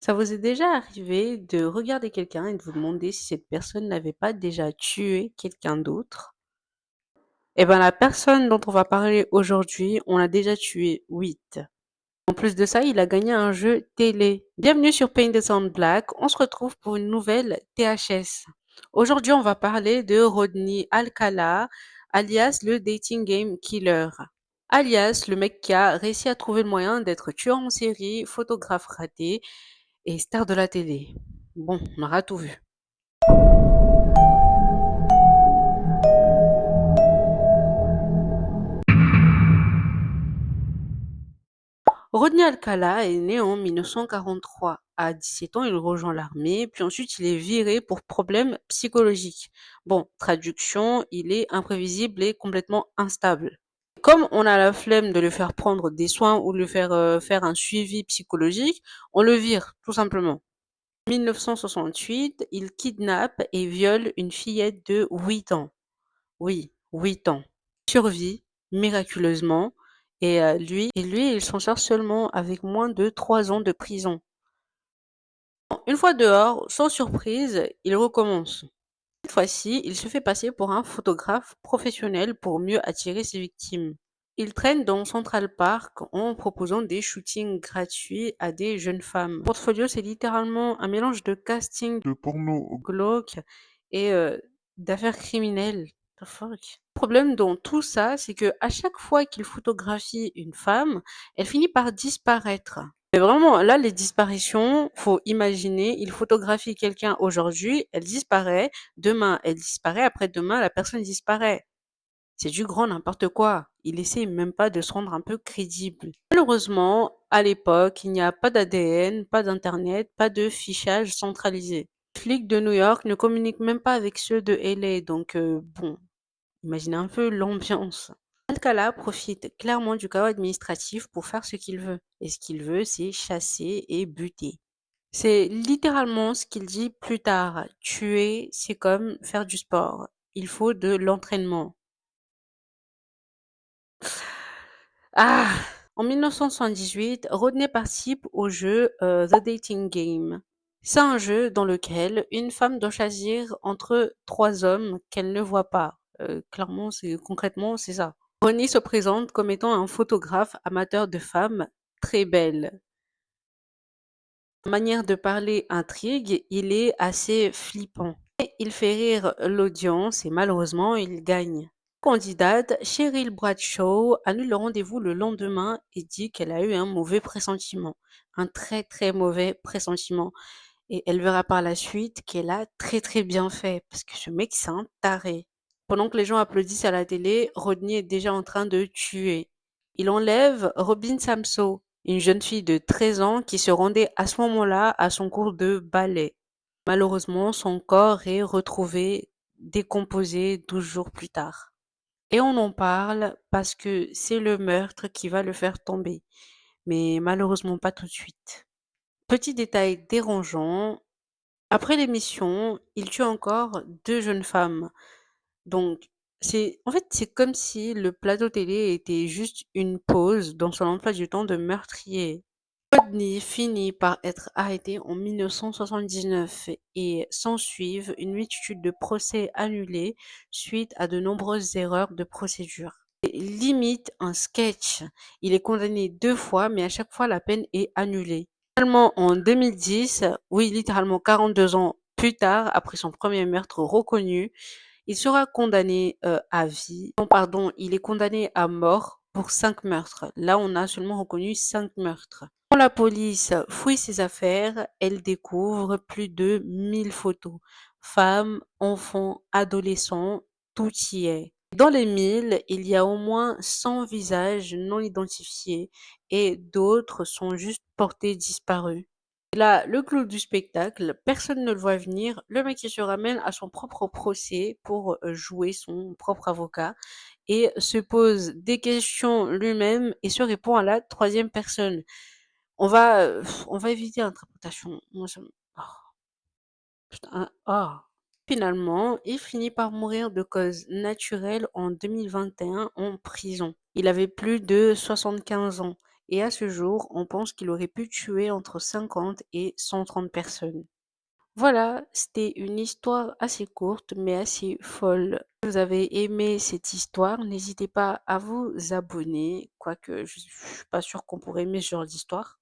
Ça vous est déjà arrivé de regarder quelqu'un et de vous demander si cette personne n'avait pas déjà tué quelqu'un d'autre? Eh ben, la personne dont on va parler aujourd'hui, on l'a déjà tué 8. En plus de ça, il a gagné un jeu télé. Bienvenue sur Paint the Sound Black. On se retrouve pour une nouvelle THS. Aujourd'hui, on va parler de Rodney Alcala, alias le Dating Game Killer. Alias le mec qui a réussi à trouver le moyen d'être tueur en série, photographe raté et star de la télé. Bon, on aura tout vu. Rodney Alcala est né en 1943. À 17 ans, il rejoint l'armée, puis ensuite il est viré pour problèmes psychologiques. Bon, traduction, il est imprévisible et complètement instable. Comme on a la flemme de le faire prendre des soins ou de le faire faire un suivi psychologique, on le vire, tout simplement. En 1968, il kidnappe et viole une fillette de 8 ans. Oui, 8 ans. Survit miraculeusement et lui, il s'en sort seulement avec moins de 3 ans de prison. Une fois dehors, sans surprise, il recommence. Cette fois-ci, il se fait passer pour un photographe professionnel pour mieux attirer ses victimes. Il traîne dans Central Park en proposant des shootings gratuits à des jeunes femmes. Son portfolio, c'est littéralement un mélange de casting de porno glauque et d'affaires criminelles. The fuck? Le problème dans tout ça, c'est que à chaque fois qu'il photographie une femme, elle finit par disparaître. Mais vraiment, là, les disparitions, faut imaginer, il photographie quelqu'un aujourd'hui, elle disparaît, demain, elle disparaît, après-demain, la personne disparaît. C'est du grand n'importe quoi. Il essaie même pas de se rendre un peu crédible. Malheureusement, à l'époque, il n'y a pas d'ADN, pas d'internet, pas de fichage centralisé. Les flics de New York ne communiquent même pas avec ceux de LA, donc bon, imaginez un peu l'ambiance. Alcala profite clairement du chaos administratif pour faire ce qu'il veut. Et ce qu'il veut, c'est chasser et buter. C'est littéralement ce qu'il dit plus tard. Tuer, c'est comme faire du sport. Il faut de l'entraînement. Ah! En 1978, Rodney participe au jeu The Dating Game. C'est un jeu dans lequel une femme doit choisir entre trois hommes qu'elle ne voit pas. Clairement, concrètement, c'est ça. Rodney se présente comme étant un photographe amateur de femmes très belles. Sa manière de parler intrigue, il est assez flippant. Et il fait rire l'audience et malheureusement, il gagne. Candidate, Cheryl Bradshaw annule le rendez-vous le lendemain et dit qu'elle a eu un mauvais pressentiment. Un très très mauvais pressentiment. Et elle verra par la suite qu'elle a très très bien fait. Parce que ce mec, c'est un taré. Pendant que les gens applaudissent à la télé, Rodney est déjà en train de tuer. Il enlève Robin Samso, une jeune fille de 13 ans qui se rendait à ce moment-là à son cours de ballet. Malheureusement, son corps est retrouvé décomposé 12 jours plus tard. Et on en parle parce que c'est le meurtre qui va le faire tomber, mais malheureusement pas tout de suite. Petit détail dérangeant, après l'émission, il tue encore 2 jeunes femmes. Donc c'est comme si le plateau télé était juste une pause dans son emploi du temps de meurtrier. Rodney finit par être arrêté en 1979 et s'ensuivent une multitude de procès annulés suite à de nombreuses erreurs de procédure. C'est limite un sketch. Il est condamné 2 fois, mais à chaque fois la peine est annulée. Finalement, en 2010, oui, littéralement 42 ans plus tard, après son premier meurtre reconnu, il sera condamné à vie. Non, pardon, il est condamné à mort pour 5 meurtres. Là, on a seulement reconnu 5 meurtres. Quand la police fouille ses affaires, elle découvre plus de 1000 photos. Femmes, enfants, adolescents, tout y est. Dans les 1000, il y a au moins 100 visages non identifiés et d'autres sont juste portés disparus. Et là, le clou du spectacle, personne ne le voit venir. Le mec il se ramène à son propre procès pour jouer son propre avocat et se pose des questions lui-même et se répond à la troisième personne. On va éviter l'interprétation. Moi, oh, putain, ah. Finalement, il finit par mourir de cause naturelle en 2021 en prison. Il avait plus de 75 ans et à ce jour, on pense qu'il aurait pu tuer entre 50 et 130 personnes. Voilà, c'était une histoire assez courte mais assez folle. Si vous avez aimé cette histoire, n'hésitez pas à vous abonner, quoique je suis pas sûre qu'on pourrait aimer ce genre d'histoire.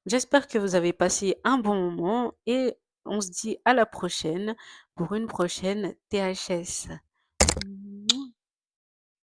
J'espère que vous avez passé un bon moment et on se dit à la prochaine pour une prochaine THS.